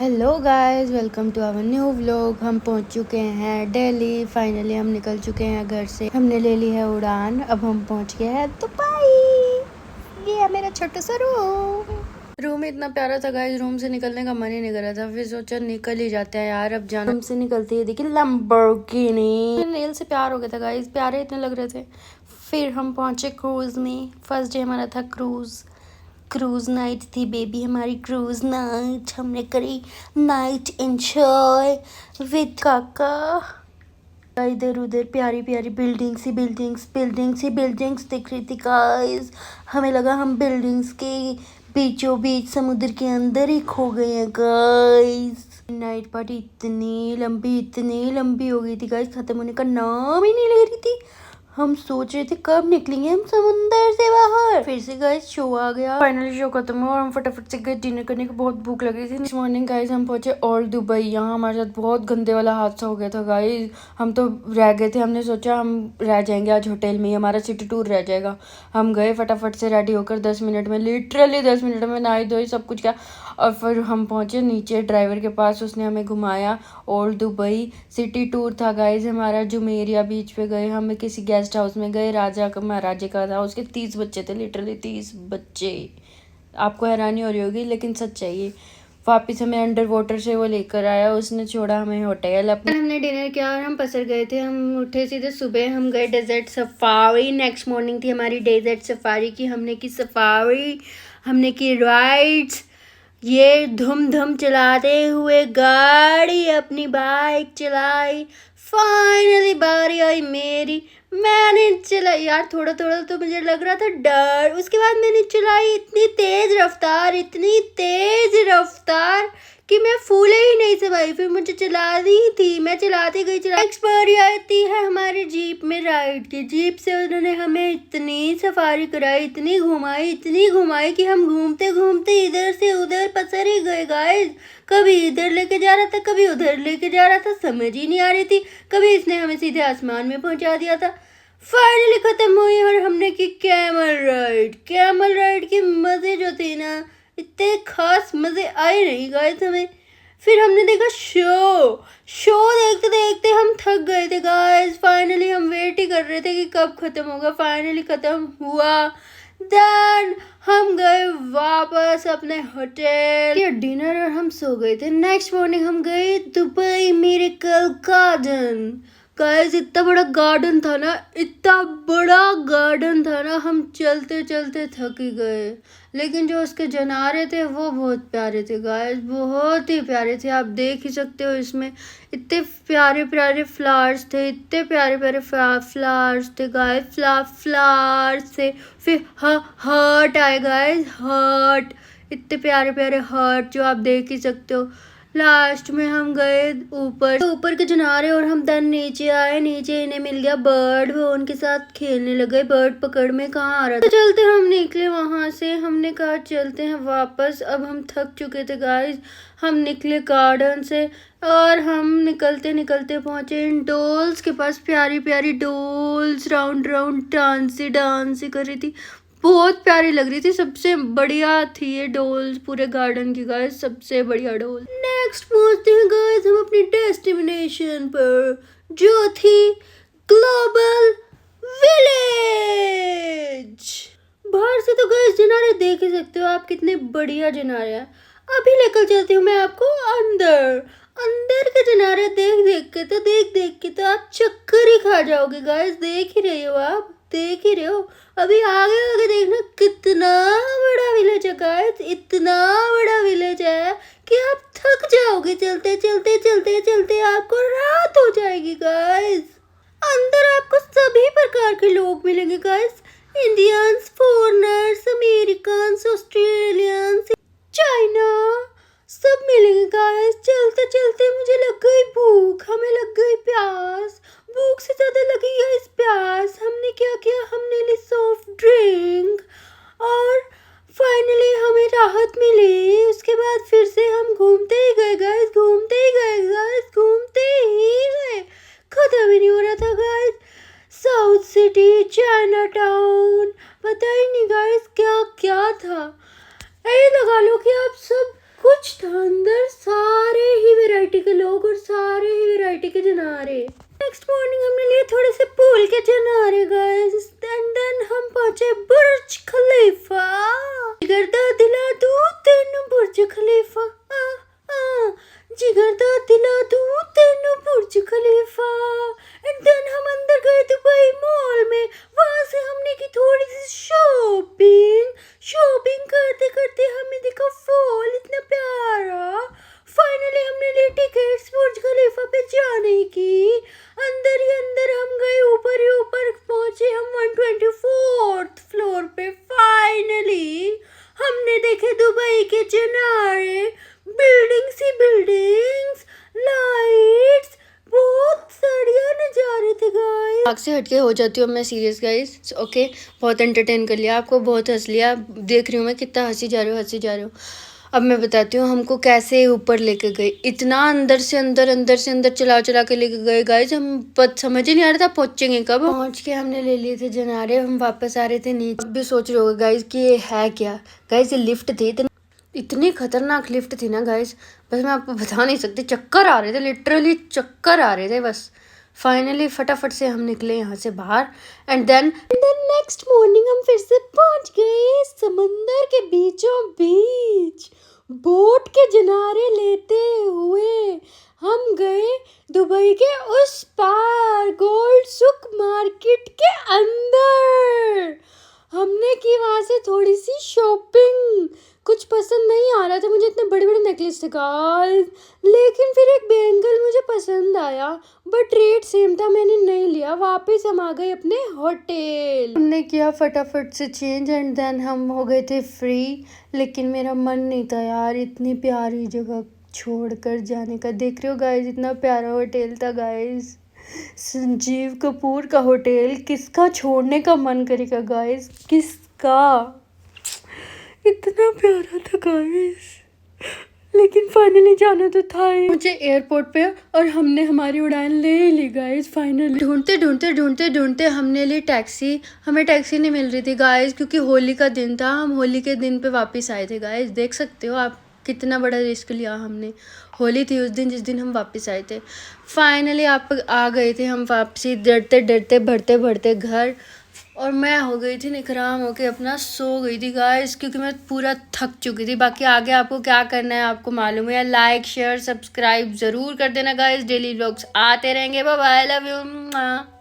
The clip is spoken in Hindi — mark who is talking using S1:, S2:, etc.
S1: Hello guys, welcome to our new vlog. हम पहुंच चुके हैं दिल्ली। फाइनली हम निकल चुके हैं घर से। हमने ले ली है उड़ान। अब हम पहुंच गए हैं दुबई। ये है मेरा छोटा सा रूम इतना प्यारा था गाइस, रूम से निकलने का मन ही नहीं कर रहा था। फिर सोचा निकल ही जाते हैं यार। अब जाना रूम से निकलते ही देखिए लैम्बोर्गिनी। नेल से प्यार हो गया था गाइस, प्यारे इतने लग रहे थे। फिर हम पहुंचे क्रूज में। फर्स्ट डे हमारा था क्रूज नाइट थी बेबी, हमारी क्रूज नाइट। हमने करी नाइट एंजॉय विद काका। इधर उधर प्यारी प्यारी बिल्डिंग्स दिख रही थी गाइस। हमें लगा हम बिल्डिंग्स के बीचों बीच समुद्र के अंदर ही खो गए हैं गाइस। नाइट पार्टी इतनी लंबी हो गई थी गाइस, खत्म होने का नाम ही नहीं ले रही थी। हम सोच रहे थे कब निकलेंगे हम समुंदर से बाहर। फिर से गाइस शो आ गया। फाइनली शो खत्म हुआ और हम फटाफट से गए डिनर करने की। बहुत भूख लगी थी। नेक्स्ट मॉर्निंग गाइस हम पहुंचे ओल्ड दुबई। यहाँ हमारे साथ बहुत गंदे वाला हादसा हो गया था गाइस। हम तो रह गए थे। हमने सोचा हम रह जाएंगे आज होटल में ही, हमारा सिटी टूर रह जाएगा। हम गए फटाफट से रेडी होकर 10 मिनट में, लिटरली 10 मिनट में नहाई धोई सब कुछ किया। और फिर हम पहुंचे नीचे ड्राइवर के पास। उसने हमें घुमाया। ओल्ड दुबई सिटी टूर था गाइस हमारा। जुमेरिया बीच पे गए, हमें किसी गेस्ट हाउस में गए। राजा का महाराजे का था, उसके 30 बच्चे थे, लिटरली 30 बच्चे। आपको हैरानी हो रही होगी लेकिन सच है ये। वापिस हमें अंडर वाटर से वो लेकर आया, उसने छोड़ा हमें होटल अपने। हमने डिनर किया और हम पसर गए थे। हम उठे सीधे सुबह, हम गए डेजर्ट सफारी। नेक्स्ट मॉर्निंग थी हमारी डेजर्ट सफारी की। हमने की सफारी, हमने की राइड्स। ये धुम चलाते हुए गाड़ी अपनी बाइक चलाई। फाइनली बारी आई मेरी। मैंने चलाई यार, थोड़ा थोड़ा तो मुझे लग रहा था डर। उसके बाद मैंने चलाई इतनी तेज रफ्तार कि मैं फूले ही नहीं समाई। फिर मुझे चलानी ही थी, मैं चलाती गई। नेक्स्ट बारी आती है हमारे जीप में राइड की। जीप से उन्होंने हमें इतनी सफारी कराई, इतनी घुमाई कि हम घूमते घूमते इधर से उधर पसर ही गए गाइस। कभी इधर लेके जा रहा था, कभी उधर लेके जा रहा था, समझ ही नहीं आ रही थी। कभी इसने हमें सीधे आसमान में पहुंचा दिया था। फाइनली खत्म हुई और हमने की कैमल राइड के मजे जो थे ना, इतने खास मजे आए नहीं गाइस हमें। फिर हमने देखा शो देखते देखते हम थक गए थे गाइस। फाइनली हम वेट ही कर रहे थे कि कब खत्म होगा। फाइनली खत्म हुआ। देन हम गए वापस अपने होटल डिनर और हम सो गए थे। नेक्स्ट मॉर्निंग हम गए दुबई मिरेकल गार्डन। गाइस इतना बड़ा गार्डन था ना, हम चलते चलते थक ही गए। लेकिन जो उसके जनारे थे वो बहुत प्यारे थे गाइस, बहुत ही प्यारे थे। आप देख ही सकते हो इसमें इतने प्यारे प्यारे फ्लावर्स थे, इतने प्यारे प्यारे फ्लावर्स थे गाइस। फ्लावर्स थे। फिर हर्ट आए गाइस, हर्ट। इतने प्यारे प्यारे हर्ट जो आप देख ही सकते हो। लास्ट में हम गए ऊपर के किनारे और हम देन नीचे आए। नीचे इन्हें मिल गया बर्ड, वो उनके साथ खेलने लगे। बर्ड पकड़ में कहाँ आ रहा था। चलते हम निकले वहां से। हमने कहा चलते हैं वापस, अब हम थक चुके थे गाइस। हम निकले गार्डन से और हम निकलते निकलते पहुंचे इन डॉल्स के पास। प्यारी प्यारी डॉल्स राउंड राउंड डांस कर रही थी। बहुत प्यारी लग रही थी। सबसे बढ़िया थी ये डॉल्स पूरे गार्डन की गाइस, सबसे बढ़िया डॉल। नेक्स्ट पहुंचते हैं गाइस हम अपनी डेस्टिनेशन पर, जो थी ग्लोबल विलेज। बाहर से तो गाइस जिनारे देख ही सकते हो आप, कितने बढ़िया जिनारे हैं। अभी लेकर चलती हूँ मैं आपको अंदर के जिनारे देख के तो आप चक्कर ही खा जाओगे गाइस। देख ही रहे हो। अभी आगे देखना कितना बड़ा विलेज है गाइस, इतना बड़ा विलेज है कि आप थक जाओगे। चलते आपको रात हो जाएगी गाइस। अंदर आपको सभी प्रकार के लोग मिलेंगे guys, Indians, foreigners, American, Australians, China, सब मिलेंगे गाइस। चलते चलते मुझे लग गई भूख, हमें लग गई प्यास। भूख से ज्यादा लगी गाइस प्यास। हमने क्या किया, हमने ली सॉफ्ट ड्रिंक और फाइनली हमें राहत मिली। उसके बाद फिर से हम घूमते ही गए गाइस, खत्म ही नहीं हो रहा था guys. South city, China town, पता ही नहीं गाइस क्या क्या था। ऐसे लगा लो कि आप सब कुछ था अंदर, सारे ही वैरायटी के लोग और सारे ही वैरायटी के जनारे। नेक्स्ट मॉर्निंग हमने लिए थोड़े से पूल के जनारे गाइस, एंड देन हम पहुंचे बुर्ज खलीफा। जिगर दा दिला दूं तेनू बुर्ज खलीफा, जिगर दा दिला दूं तेनू बुर्ज खलीफा। एंड देन हम अंदर गए दुबई मॉल में, वहां से हमने की थोड़ी सी शॉपिंग करते करते हमें देखा फॉल, इतना प्यारा। फाइनली हमने ली टिकट्स बुर्ज खलीफा पे जाने की। अंदर ही अंदर हम गए, ऊपर ही ऊपर पहुंचे हम 124th फ्लोर पे। फाइनली हमने देखे दुबई के ज़नारे, बिल्डिंग्स ही बिल्डिंग्स, लाइट्स, बहुत बढ़िया नज़ारे थे गाइस। आग से हटके हो जाती हूँ मैं सीरियस गाइस, ओके। बहुत एंटरटेन कर लिया आपको, बहुत हंस लिया। देख रही हूँ मैं कितना हंसी जा रही हूँ। अब मैं बताती हूँ हमको कैसे ऊपर लेके गए। इतना अंदर से अंदर चला के लेके गए गाइस, हम समझ ही नहीं आ रहा था पहुंचेंगे कब। पहुंच के हमने ले लिए थे जनारे, हम वापस आ रहे थे नीचे। अब भी सोच रहे होगे गाइस कि ये है क्या। गाइस ये लिफ्ट थी, इतनी खतरनाक लिफ्ट थी ना गाइस, बस मैं आपको बता नहीं सकती। चक्कर आ रहे थे, लिटरली चक्कर आ रहे थे बस। फाइनली फटाफट से हम निकले यहाँ से बाहर। एंड देन नेक्स्ट मॉर्निंग हम फिर से पहुंच गए समंदर के बीचों बीच। बोट के किनारे लेते हुए हम गए दुबई के उस पार, गोल्ड सुक मार्केट के अंदर। हमने की वहाँ से थोड़ी सी शॉपिंग। कुछ पसंद नहीं आ रहा था मुझे, इतने बड़े बड़े नेकलेस थे गाइस, लेकिन फिर एक बैंगल मुझे पसंद आया, बट रेट सेम था, मैंने नहीं लिया। वापस हम आ गए अपने होटल। हमने किया फटाफट से चेंज एंड देन हम हो गए थे फ्री। लेकिन मेरा मन नहीं था यार इतनी प्यारी जगह छोड़कर जाने का। देख रहे हो गाइस, इतना प्यारा होटल था गाइस, संजीव कपूर का होटल। किसका छोड़ने का मन करेगा गाइस, किसका। इतना प्यारा था गाइस, लेकिन फाइनली जाना तो था ही मुझे एयरपोर्ट पे, और हमने हमारी उड़ान ले ली गाइस। फाइनली ढूंढते हमने ली टैक्सी। हमें टैक्सी नहीं मिल रही थी गाइस, क्योंकि होली का दिन था। हम होली के दिन पे वापस आए थे गाइस, देख सकते हो आप कितना बड़ा रिस्क लिया हमने। होली थी उस दिन जिस दिन हम वापस आए थे। फाइनली आप आ गए थे हम वापसी, डरते भरते घर। और मैं हो गई थी निकराम होके अपना सो गई थी गाइस, क्योंकि मैं पूरा थक चुकी थी। बाकी आगे आपको क्या करना है आपको मालूम है, लाइक शेयर सब्सक्राइब ज़रूर कर देना गाइस। डेली व्लॉग्स आते रहेंगे। Bye bye, love you.